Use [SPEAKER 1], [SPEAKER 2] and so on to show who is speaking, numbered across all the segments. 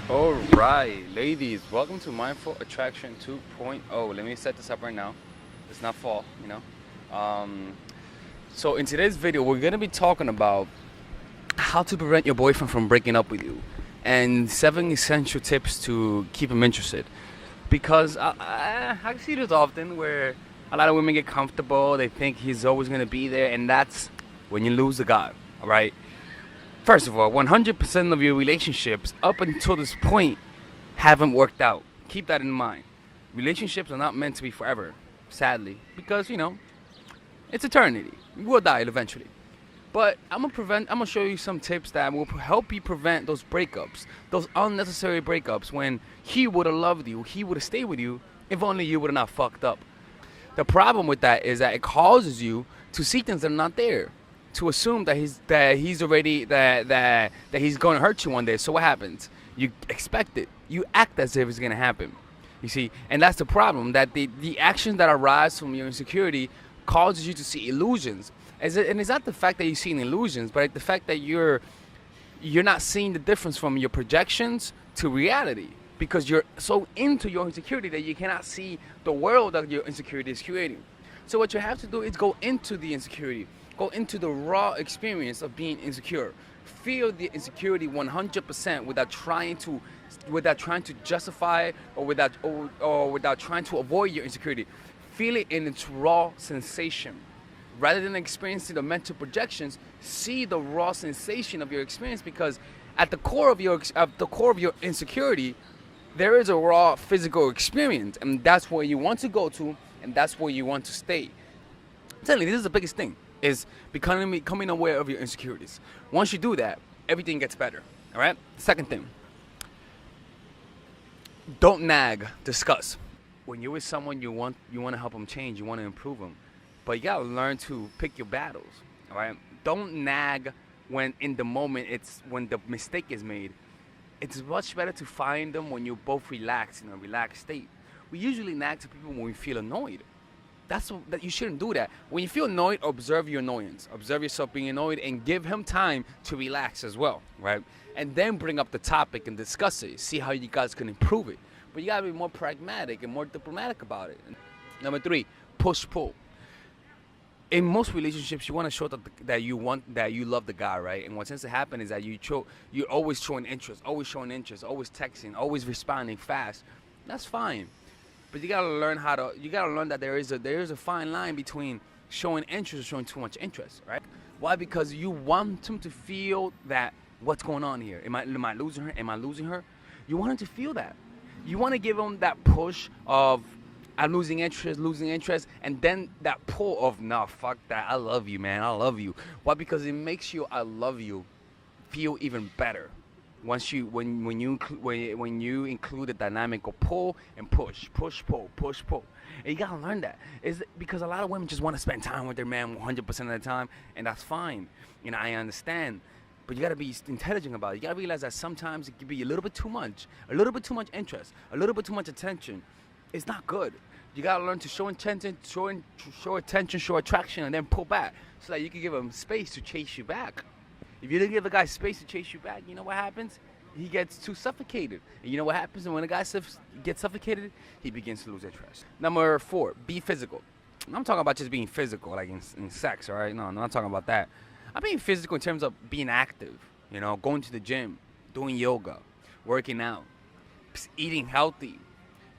[SPEAKER 1] All right, ladies, welcome to Mindful Attraction 2.0. Let me set this up right now. It's not fall. Um, so in today's video, we're gonna be talking about how to prevent your boyfriend from breaking up with you, and 7 essential tips to keep him interested. Because I see this often where a lot of women get comfortable, they think he's always gonna be there, and that's when you lose the guy. All right. First of all, 100% of your relationships up until this point haven't worked out. Keep that in mind. Relationships are not meant to be forever, sadly, because it's eternity. You will die eventually. But I'm gonna show you some tips that will help you prevent those breakups, those unnecessary breakups when he would have loved you, he would have stayed with you if only you would have not fucked up. The problem with that is that it causes you to see things that are not there, to assume that he's already that he's going to hurt you one day. So what happens? You expect it. You act as if it's going to happen. You see, and that's the problem. That the actions that arise from your insecurity causes you to see illusions. And it's not the fact that you're seeing illusions, but the fact that you're not seeing the difference from your projections to reality, because you're so into your insecurity that you cannot see the world that your insecurity is creating. So what you have to do is go into the insecurity, go into the raw experience of being insecure, feel the insecurity 100% without trying to justify it, or without trying to avoid your insecurity. Feel it in its raw sensation. Rather than experiencing the mental projections, see the raw sensation of your experience, because at the core of your insecurity, there is a raw physical experience, and that's where you want to go to, and that's where you want to stay. I'm telling you, this is the biggest thing, is becoming aware of your insecurities. Once you do that, everything gets better. All right. Second thing, don't nag, discuss. When you're with someone, you want to help them change, you want to improve them, but you gotta learn to pick your battles. All right. Don't nag when in the moment when the mistake is made. It's much better to find them when you're both relaxed, in a relaxed state. We usually nag to people when we feel annoyed. That you shouldn't do that. When you feel annoyed, observe your annoyance. Observe yourself being annoyed and give him time to relax as well, right? And then bring up the topic and discuss it. See how you guys can improve it. But you gotta be more pragmatic and more diplomatic about it. Number 3, push pull. In most relationships, you want to show that you love the guy, right? And what tends to happen is that you're always showing interest, always texting, always responding fast. That's fine, but you gotta learn that there is a fine line between showing interest and showing too much interest, right? Why? Because you want him to feel that what's going on here. Am I losing her? Am I losing her? You want him to feel that. You want to give him that push of I'm losing interest, and then that pull of nah, fuck that, I love you, man, I love you. Why? Because it makes you I love you feel even better. Once you when you include the dynamic of pull and push, pull, and you gotta learn that. Is because a lot of women just want to spend time with their man 100% of the time, and that's fine. I understand. But you gotta be intelligent about it. You gotta realize that sometimes it can be a little bit too much interest, a little bit too much attention. It's not good. You gotta learn to show attention, show attraction, and then pull back so that you can give him space to chase you back. If you didn't give a guy space to chase you back, you know what happens? He gets too suffocated. And you know what happens when a guy gets suffocated? He begins to lose interest. Number 4, be physical. I'm talking about just being physical, like in sex, all right? No, I'm not talking about that. I'm being physical in terms of being active, going to the gym, doing yoga, working out, eating healthy,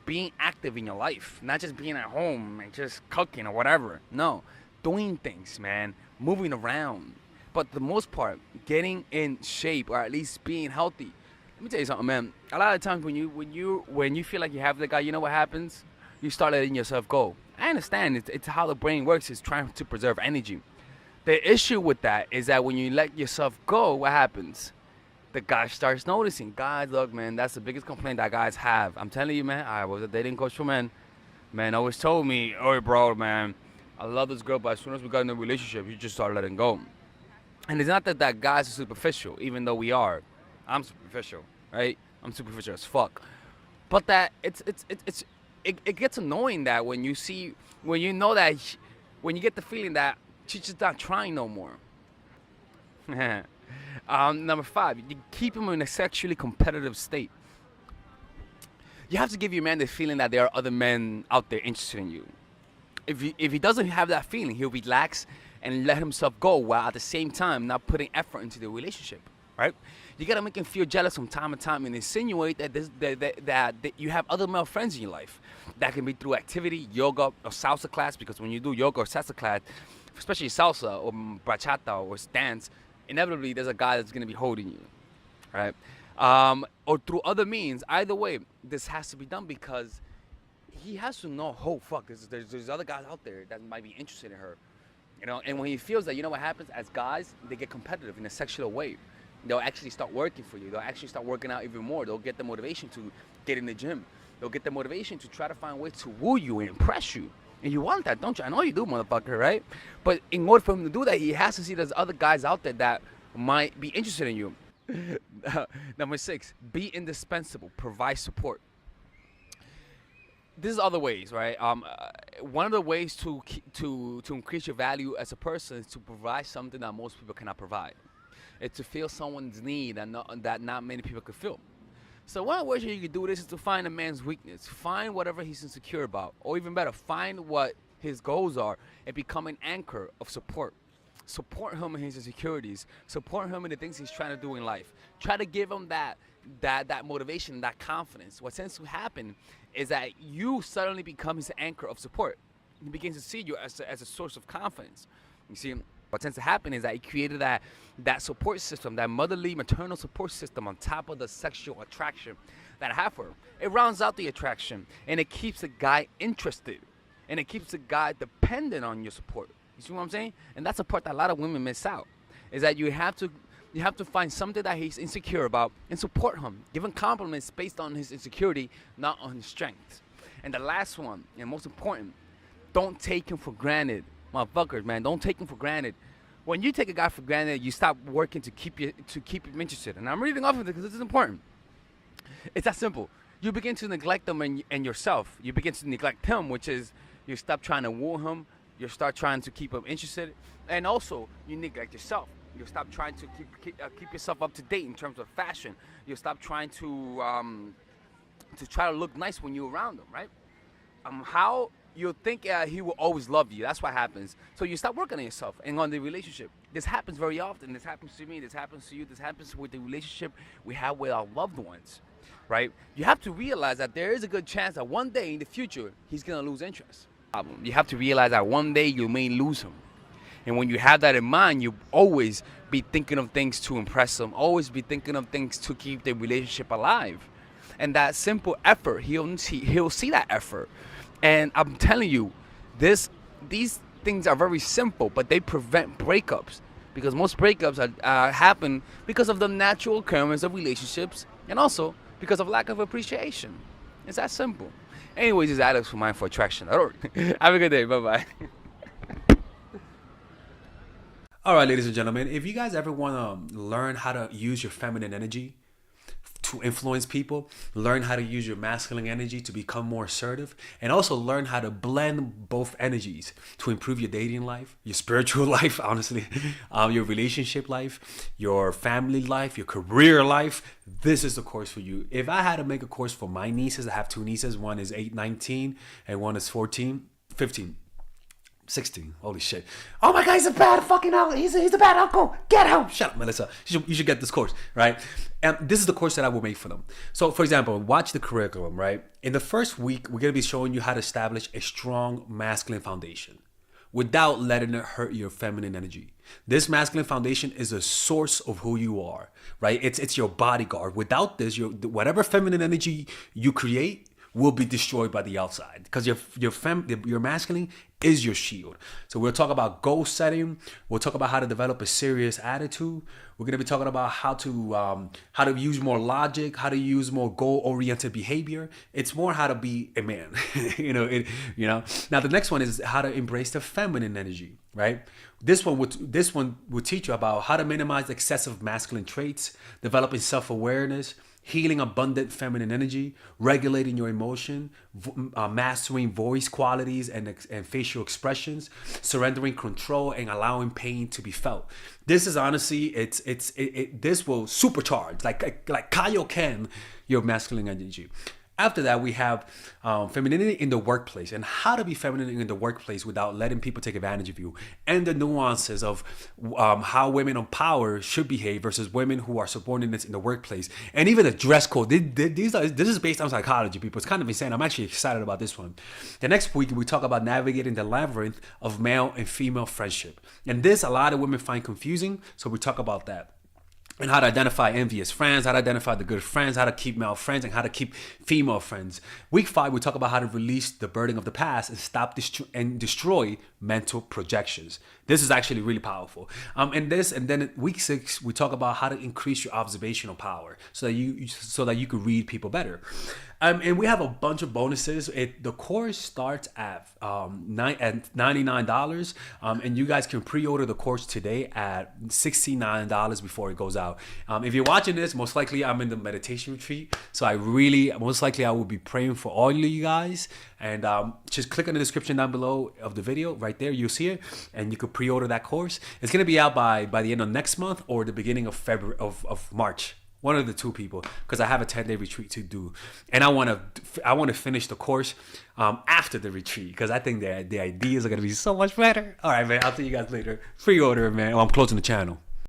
[SPEAKER 1] being active in your life, not just being at home and just cooking or whatever. No, doing things, man, moving around. But the most part, getting in shape, or at least being healthy. Let me tell you something, man. A lot of times when you feel like you have the guy, you know what happens? You start letting yourself go. I understand. It's how the brain works. It's trying to preserve energy. The issue with that is that when you let yourself go, what happens? The guy starts noticing. Guys, look, man, that's the biggest complaint that guys have. I'm telling you, man, I was a dating coach for men. Man always told me, oh, bro, man, I love this girl, but as soon as we got in a relationship, you just start letting go. And it's not that guys are superficial, even though we are. I'm superficial, right? I'm superficial as fuck. But that it gets annoying that when you know that when you get the feeling that she's just not trying no more. Number 5, you keep him in a sexually competitive state. You have to give your man the feeling that there are other men out there interested in you. If he doesn't have that feeling, he'll relax and let himself go, while at the same time not putting effort into the relationship, right? You gotta make him feel jealous from time to time and insinuate that you have other male friends in your life. That can be through activity, yoga, or salsa class, because when you do yoga or salsa class, especially salsa or bachata or dance, inevitably there's a guy that's gonna be holding you, right? Or through other means. Either way, this has to be done because he has to know, oh fuck, there's other guys out there that might be interested in her, you know. And when he feels that, you know what happens as guys, they get competitive in a sexual way. They'll actually start working for you. They'll actually start working out even more. They'll get the motivation to get in the gym. They'll get the motivation to try to find ways to woo you and impress you. And you want that, don't you? I know you do, motherfucker, right? But in order for him to do that, he has to see there's other guys out there that might be interested in you. Number 6, be indispensable. Provide support. This is other ways, right? One of the ways to increase your value as a person is to provide something that most people cannot provide. It's to feel someone's need that not many people could feel. So one of the ways you can do this is to find a man's weakness. Find whatever he's insecure about. Or even better, find what his goals are and become an anchor of support. Support him in his insecurities. Support him in the things he's trying to do in life. Try to give him that motivation, that confidence. What tends to happen is that you suddenly become his anchor of support. He begins to see you as a source of confidence. You see, what tends to happen is that he created that support system, that motherly, maternal support system on top of the sexual attraction that I have for him. It rounds out the attraction, and it keeps the guy interested, and it keeps the guy dependent on your support. You see what I'm saying? And that's a part that a lot of women miss out, is that you have to find something that he's insecure about and support him. Give him compliments based on his insecurity, not on his strengths. And the last one, and most important, don't take him for granted. Motherfuckers, man, don't take him for granted. When you take a guy for granted, you stop working to keep him interested. And I'm reading off of it because this is important. It's that simple. You begin to neglect them and yourself. You begin to neglect him, which is you stop trying to woo him. You start trying to keep him interested. And also, you neglect yourself. You stop trying to keep yourself up to date in terms of fashion. You stop trying to try to look nice when you're around him, right? How you'll think he will always love you. That's what happens. So you stop working on yourself and on the relationship. This happens very often. This happens to me. This happens to you. This happens with the relationship we have with our loved ones, right? You have to realize that there is a good chance that one day in the future, he's going to lose interest. You have to realize that one day you may lose him. And when you have that in mind, you always be thinking of things to impress him. Always be thinking of things to keep the relationship alive. And that simple effort, he'll see that effort. And I'm telling you, these things are very simple, but they prevent breakups. Because most breakups happen because of the natural occurrence of relationships and also because of lack of appreciation. It's that simple. Anyways, this is Alex from Mindful Attraction. Have a good day. Bye-bye.
[SPEAKER 2] All right, ladies and gentlemen, if you guys ever want to learn how to use your feminine energy to influence people, learn how to use your masculine energy to become more assertive, and also learn how to blend both energies to improve your dating life, your spiritual life, honestly, your relationship life, your family life, your career life, this is the course for you. If I had to make a course for my nieces, I have 2 nieces, one is 19 and one is 15. 16. Holy shit. Oh my God, he's a bad fucking uncle. He's a bad uncle. Get him. Shut up, Melissa. You should get this course, right? And this is the course that I will make for them. So, for example, watch the curriculum, right? In the first week, we're going to be showing you how to establish a strong masculine foundation without letting it hurt your feminine energy. This masculine foundation is a source of who you are, right? It's your bodyguard. Without this, whatever feminine energy you create will be destroyed by the outside, because your masculine is your shield. So we'll talk about goal setting. We'll talk about how to develop a serious attitude. We're gonna be talking about how to use more logic, how to use more goal-oriented behavior. It's more how to be a man, Now the next one is how to embrace the feminine energy, right? This one would teach you about how to minimize excessive masculine traits, developing self-awareness, healing abundant feminine energy, regulating your emotion, mastering voice qualities and facial expressions, surrendering control, and allowing pain to be felt. This is honestly, this will supercharge, like Kaioken, your masculine energy. After that, we have femininity in the workplace and how to be feminine in the workplace without letting people take advantage of you, and the nuances of how women on power should behave versus women who are subordinates in the workplace, and even the dress code. This is based on psychology, people. It's kind of insane. I'm actually excited about this one. The next week, we talk about navigating the labyrinth of male and female friendship, and this a lot of women find confusing, so we talk about that. And how to identify envious friends, how to identify the good friends, how to keep male friends, and how to keep female friends. Week 5, we talk about how to release the burden of the past and stop and destroy mental projections. This is actually really powerful. And then week 6, we talk about how to increase your observational power so that you can read people better. And we have a bunch of bonuses. The course starts at $99, and you guys can pre-order the course today at $69 before it goes out. If you're watching this, most likely I'm in the meditation retreat, so I will be praying for all of you guys. And just click on the description down below of the video. Right there, you'll see it, and you could pre-order that course. It's gonna be out by the end of next month or the beginning of February of March. One of the two, people, because I have a 10-day retreat to do, and I want to finish the course after the retreat, because I think the ideas are gonna be so much better. All right, man. I'll see you guys later. Pre-order, man. Oh, I'm closing the channel.